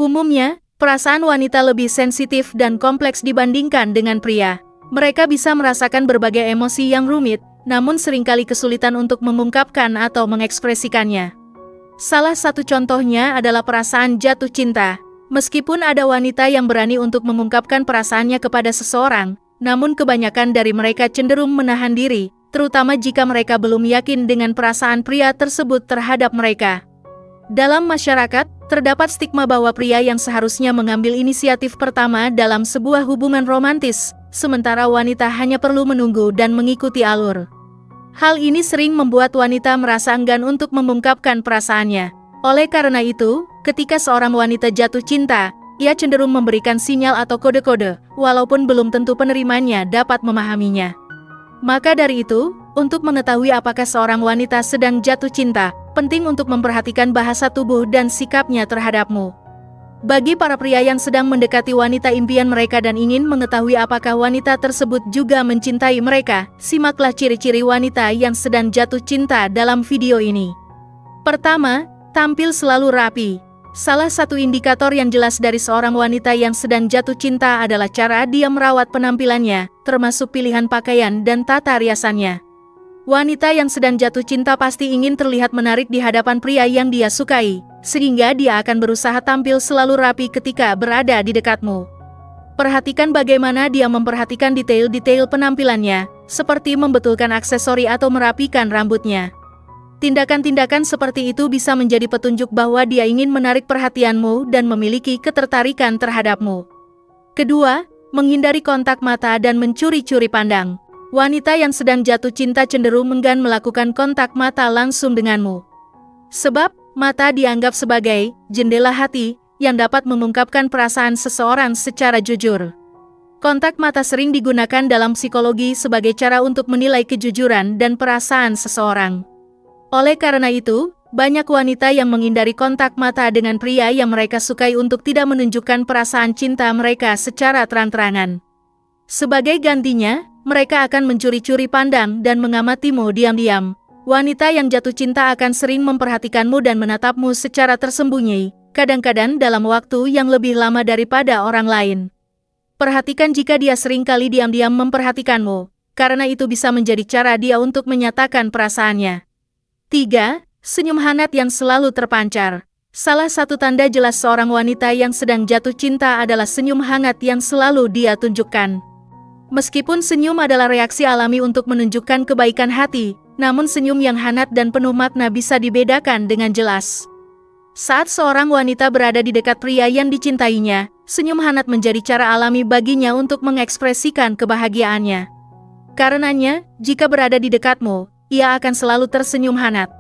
Umumnya, perasaan wanita lebih sensitif dan kompleks dibandingkan dengan pria. Mereka bisa merasakan berbagai emosi yang rumit, namun seringkali kesulitan untuk mengungkapkan atau mengekspresikannya. Salah satu contohnya adalah perasaan jatuh cinta. Meskipun ada wanita yang berani untuk mengungkapkan perasaannya kepada seseorang, namun kebanyakan dari mereka cenderung menahan diri, terutama jika mereka belum yakin dengan perasaan pria tersebut terhadap mereka. Dalam masyarakat, terdapat stigma bahwa pria yang seharusnya mengambil inisiatif pertama dalam sebuah hubungan romantis, sementara wanita hanya perlu menunggu dan mengikuti alur. Hal ini sering membuat wanita merasa enggan untuk mengungkapkan perasaannya. Oleh karena itu, ketika seorang wanita jatuh cinta, ia cenderung memberikan sinyal atau kode-kode, walaupun belum tentu penerimanya dapat memahaminya. Maka dari itu, untuk mengetahui apakah seorang wanita sedang jatuh cinta, penting untuk memperhatikan bahasa tubuh dan sikapnya terhadapmu. Bagi para pria yang sedang mendekati wanita impian mereka dan ingin mengetahui apakah wanita tersebut juga mencintai mereka, simaklah ciri-ciri wanita yang sedang jatuh cinta dalam video ini. Pertama, tampil selalu rapi. Salah satu indikator yang jelas dari seorang wanita yang sedang jatuh cinta adalah cara dia merawat penampilannya, termasuk pilihan pakaian dan tata riasannya. Wanita yang sedang jatuh cinta pasti ingin terlihat menarik di hadapan pria yang dia sukai, sehingga dia akan berusaha tampil selalu rapi ketika berada di dekatmu. Perhatikan bagaimana dia memperhatikan detail-detail penampilannya, seperti membetulkan aksesori atau merapikan rambutnya. Tindakan-tindakan seperti itu bisa menjadi petunjuk bahwa dia ingin menarik perhatianmu dan memiliki ketertarikan terhadapmu. Kedua, menghindari kontak mata dan mencuri-curi pandang. Wanita yang sedang jatuh cinta cenderung enggan melakukan kontak mata langsung denganmu. Sebab, mata dianggap sebagai jendela hati yang dapat mengungkapkan perasaan seseorang secara jujur. Kontak mata sering digunakan dalam psikologi sebagai cara untuk menilai kejujuran dan perasaan seseorang. Oleh karena itu, banyak wanita yang menghindari kontak mata dengan pria yang mereka sukai untuk tidak menunjukkan perasaan cinta mereka secara terang-terangan. Sebagai gantinya, mereka akan mencuri-curi pandang dan mengamatimu diam-diam. Wanita yang jatuh cinta akan sering memperhatikanmu dan menatapmu secara tersembunyi, kadang-kadang dalam waktu yang lebih lama daripada orang lain. Perhatikan jika dia sering kali diam-diam memperhatikanmu, karena itu bisa menjadi cara dia untuk menyatakan perasaannya. 3. Senyum hangat yang selalu terpancar. Salah satu tanda jelas seorang wanita yang sedang jatuh cinta adalah senyum hangat yang selalu dia tunjukkan. Meskipun senyum adalah reaksi alami untuk menunjukkan kebaikan hati, namun senyum yang hangat dan penuh makna bisa dibedakan dengan jelas. Saat seorang wanita berada di dekat pria yang dicintainya, senyum hangat menjadi cara alami baginya untuk mengekspresikan kebahagiaannya. Karenanya, jika berada di dekatmu, ia akan selalu tersenyum hangat.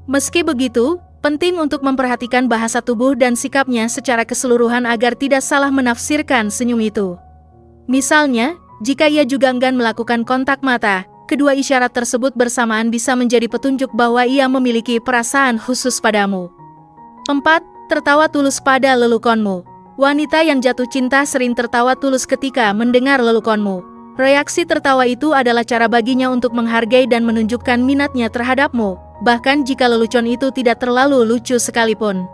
Meski begitu, penting untuk memperhatikan bahasa tubuh dan sikapnya secara keseluruhan agar tidak salah menafsirkan senyum itu. Misalnya, jika ia juga enggan melakukan kontak mata, kedua isyarat tersebut bersamaan bisa menjadi petunjuk bahwa ia memiliki perasaan khusus padamu. 4. Tertawa tulus pada lelukonmu. Wanita yang jatuh cinta sering tertawa tulus ketika mendengar lelukonmu. Reaksi tertawa itu adalah cara baginya untuk menghargai dan menunjukkan minatnya terhadapmu, bahkan jika lelucon itu tidak terlalu lucu sekalipun.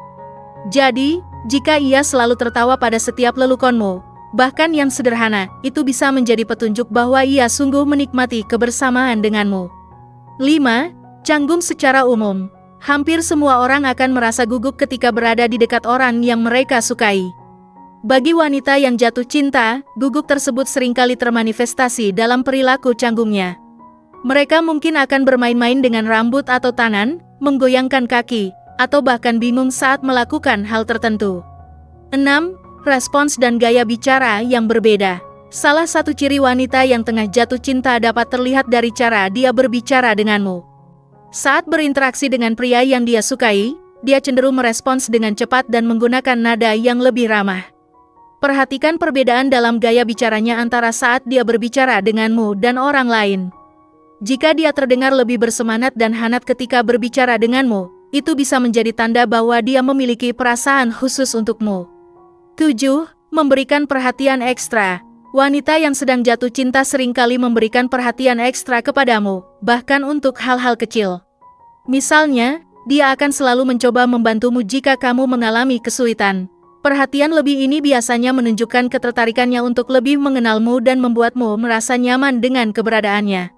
Jadi, jika ia selalu tertawa pada setiap lelukonmu, bahkan yang sederhana, itu bisa menjadi petunjuk bahwa ia sungguh menikmati kebersamaan denganmu. 5. Canggung secara umum. Hampir semua orang akan merasa gugup ketika berada di dekat orang yang mereka sukai. Bagi wanita yang jatuh cinta, gugup tersebut seringkali termanifestasi dalam perilaku canggungnya. Mereka mungkin akan bermain-main dengan rambut atau tangan, menggoyangkan kaki, atau bahkan bingung saat melakukan hal tertentu. 6. Respons dan gaya bicara yang berbeda. Salah satu ciri wanita yang tengah jatuh cinta dapat terlihat dari cara dia berbicara denganmu. Saat berinteraksi dengan pria yang dia sukai, dia cenderung merespons dengan cepat dan menggunakan nada yang lebih ramah. Perhatikan perbedaan dalam gaya bicaranya antara saat dia berbicara denganmu dan orang lain. Jika dia terdengar lebih bersemangat dan hangat ketika berbicara denganmu, itu bisa menjadi tanda bahwa dia memiliki perasaan khusus untukmu. 7. Memberikan perhatian ekstra. Wanita yang sedang jatuh cinta seringkali memberikan perhatian ekstra kepadamu, bahkan untuk hal-hal kecil. Misalnya, dia akan selalu mencoba membantumu jika kamu mengalami kesulitan. Perhatian lebih ini biasanya menunjukkan ketertarikannya untuk lebih mengenalmu dan membuatmu merasa nyaman dengan keberadaannya.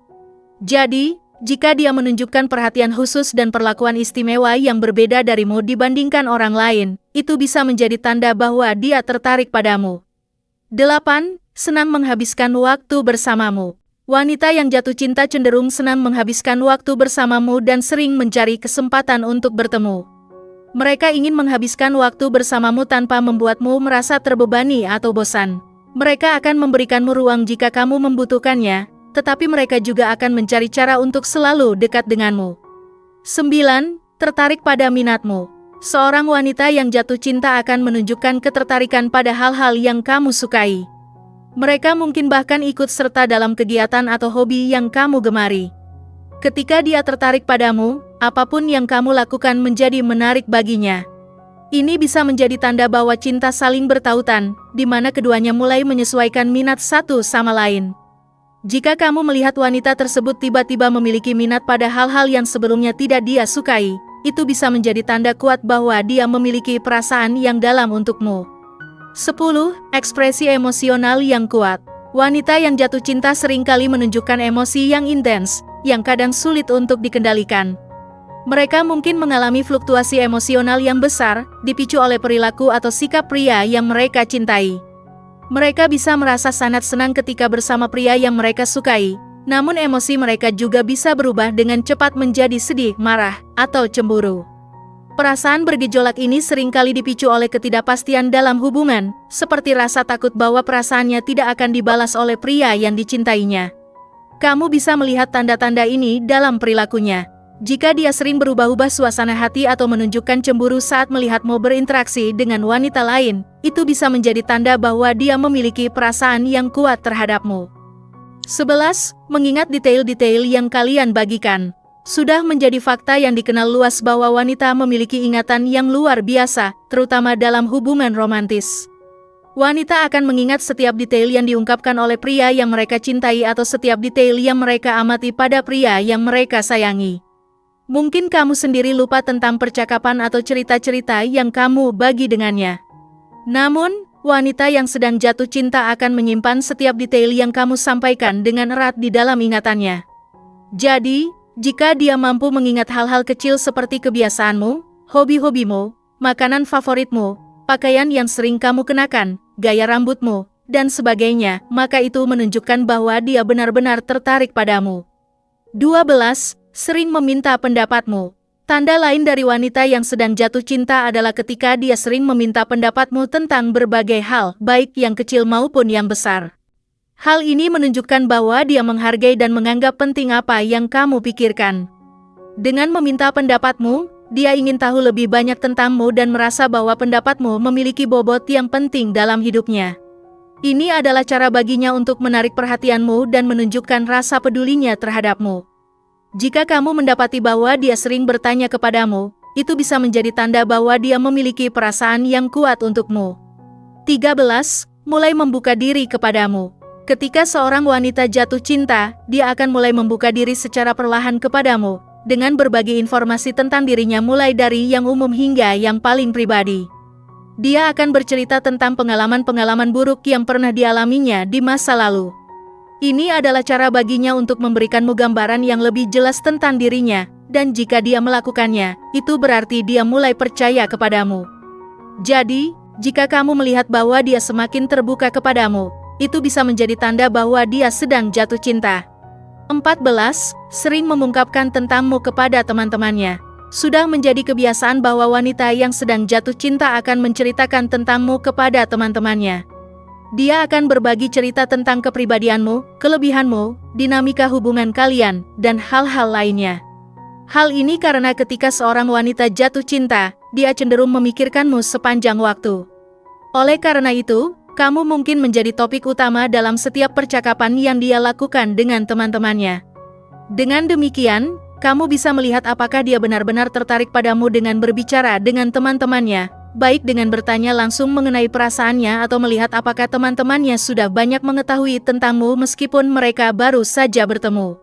Jadi, jika dia menunjukkan perhatian khusus dan perlakuan istimewa yang berbeda darimu dibandingkan orang lain, itu bisa menjadi tanda bahwa dia tertarik padamu. 8. Senang menghabiskan waktu bersamamu. Wanita yang jatuh cinta cenderung senang menghabiskan waktu bersamamu dan sering mencari kesempatan untuk bertemu. Mereka ingin menghabiskan waktu bersamamu tanpa membuatmu merasa terbebani atau bosan. Mereka akan memberikanmu ruang jika kamu membutuhkannya, tetapi mereka juga akan mencari cara untuk selalu dekat denganmu. 9. Tertarik pada minatmu. Seorang wanita yang jatuh cinta akan menunjukkan ketertarikan pada hal-hal yang kamu sukai. Mereka mungkin bahkan ikut serta dalam kegiatan atau hobi yang kamu gemari. Ketika dia tertarik padamu, apapun yang kamu lakukan menjadi menarik baginya. Ini bisa menjadi tanda bahwa cinta saling bertautan, di mana keduanya mulai menyesuaikan minat satu sama lain. Jika kamu melihat wanita tersebut tiba-tiba memiliki minat pada hal-hal yang sebelumnya tidak dia sukai, itu bisa menjadi tanda kuat bahwa dia memiliki perasaan yang dalam untukmu. 10. Ekspresi emosional yang kuat. Wanita yang jatuh cinta seringkali menunjukkan emosi yang intens, yang kadang sulit untuk dikendalikan. Mereka mungkin mengalami fluktuasi emosional yang besar, dipicu oleh perilaku atau sikap pria yang mereka cintai. Mereka bisa merasa sangat senang ketika bersama pria yang mereka sukai, namun emosi mereka juga bisa berubah dengan cepat menjadi sedih, marah, atau cemburu. Perasaan bergejolak ini seringkali dipicu oleh ketidakpastian dalam hubungan, seperti rasa takut bahwa perasaannya tidak akan dibalas oleh pria yang dicintainya. Kamu bisa melihat tanda-tanda ini dalam perilakunya. Jika dia sering berubah-ubah suasana hati atau menunjukkan cemburu saat melihatmu berinteraksi dengan wanita lain, itu bisa menjadi tanda bahwa dia memiliki perasaan yang kuat terhadapmu. 11. Mengingat detail-detail yang kalian bagikan. Sudah menjadi fakta yang dikenal luas bahwa wanita memiliki ingatan yang luar biasa, terutama dalam hubungan romantis. Wanita akan mengingat setiap detail yang diungkapkan oleh pria yang mereka cintai atau setiap detail yang mereka amati pada pria yang mereka sayangi. Mungkin kamu sendiri lupa tentang percakapan atau cerita-cerita yang kamu bagi dengannya. Namun, wanita yang sedang jatuh cinta akan menyimpan setiap detail yang kamu sampaikan dengan erat di dalam ingatannya. Jadi, jika dia mampu mengingat hal-hal kecil seperti kebiasaanmu, hobi-hobimu, makanan favoritmu, pakaian yang sering kamu kenakan, gaya rambutmu, dan sebagainya, maka itu menunjukkan bahwa dia benar-benar tertarik padamu. 12. Sering meminta pendapatmu. Tanda lain dari wanita yang sedang jatuh cinta adalah ketika dia sering meminta pendapatmu tentang berbagai hal, baik yang kecil maupun yang besar. Hal ini menunjukkan bahwa dia menghargai dan menganggap penting apa yang kamu pikirkan. Dengan meminta pendapatmu, dia ingin tahu lebih banyak tentangmu dan merasa bahwa pendapatmu memiliki bobot yang penting dalam hidupnya. Ini adalah cara baginya untuk menarik perhatianmu dan menunjukkan rasa pedulinya terhadapmu. Jika kamu mendapati bahwa dia sering bertanya kepadamu, itu bisa menjadi tanda bahwa dia memiliki perasaan yang kuat untukmu. 13. Mulai membuka diri kepadamu. Ketika seorang wanita jatuh cinta, dia akan mulai membuka diri secara perlahan kepadamu, dengan berbagi informasi tentang dirinya mulai dari yang umum hingga yang paling pribadi. Dia akan bercerita tentang pengalaman-pengalaman buruk yang pernah dialaminya di masa lalu. Ini adalah cara baginya untuk memberikanmu gambaran yang lebih jelas tentang dirinya, dan jika dia melakukannya, itu berarti dia mulai percaya kepadamu. Jadi, jika kamu melihat bahwa dia semakin terbuka kepadamu, itu bisa menjadi tanda bahwa dia sedang jatuh cinta. 14. Sering mengungkapkan tentangmu kepada teman-temannya. Sudah menjadi kebiasaan bahwa wanita yang sedang jatuh cinta akan menceritakan tentangmu kepada teman-temannya. Dia akan berbagi cerita tentang kepribadianmu, kelebihanmu, dinamika hubungan kalian, dan hal-hal lainnya. Hal ini karena ketika seorang wanita jatuh cinta, dia cenderung memikirkanmu sepanjang waktu. Oleh karena itu, kamu mungkin menjadi topik utama dalam setiap percakapan yang dia lakukan dengan teman-temannya. Dengan demikian, kamu bisa melihat apakah dia benar-benar tertarik padamu dengan berbicara dengan teman-temannya, baik dengan bertanya langsung mengenai perasaannya atau melihat apakah teman-temannya sudah banyak mengetahui tentangmu meskipun mereka baru saja bertemu.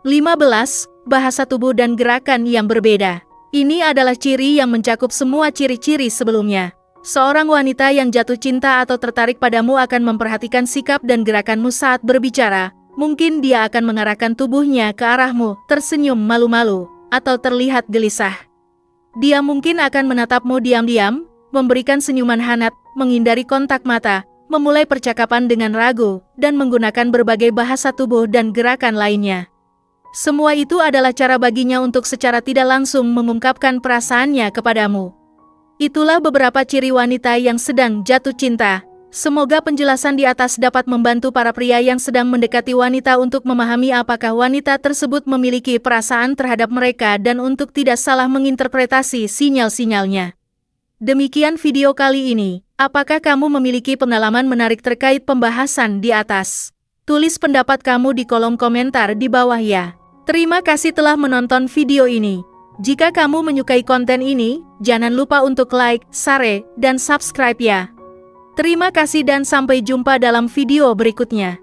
15. Bahasa tubuh dan gerakan yang berbeda. Ini adalah ciri yang mencakup semua ciri-ciri sebelumnya. Seorang wanita yang jatuh cinta atau tertarik padamu akan memperhatikan sikap dan gerakanmu saat berbicara. Mungkin dia akan mengarahkan tubuhnya ke arahmu, tersenyum malu-malu, atau terlihat gelisah. Dia mungkin akan menatapmu diam-diam, memberikan senyuman hangat, menghindari kontak mata, memulai percakapan dengan ragu, dan menggunakan berbagai bahasa tubuh dan gerakan lainnya. Semua itu adalah cara baginya untuk secara tidak langsung mengungkapkan perasaannya kepadamu. Itulah beberapa ciri wanita yang sedang jatuh cinta. Semoga penjelasan di atas dapat membantu para pria yang sedang mendekati wanita untuk memahami apakah wanita tersebut memiliki perasaan terhadap mereka dan untuk tidak salah menginterpretasi sinyal-sinyalnya. Demikian video kali ini. Apakah kamu memiliki pengalaman menarik terkait pembahasan di atas? Tulis pendapat kamu di kolom komentar di bawah ya. Terima kasih telah menonton video ini. Jika kamu menyukai konten ini, jangan lupa untuk like, share, dan subscribe ya. Terima kasih dan sampai jumpa dalam video berikutnya.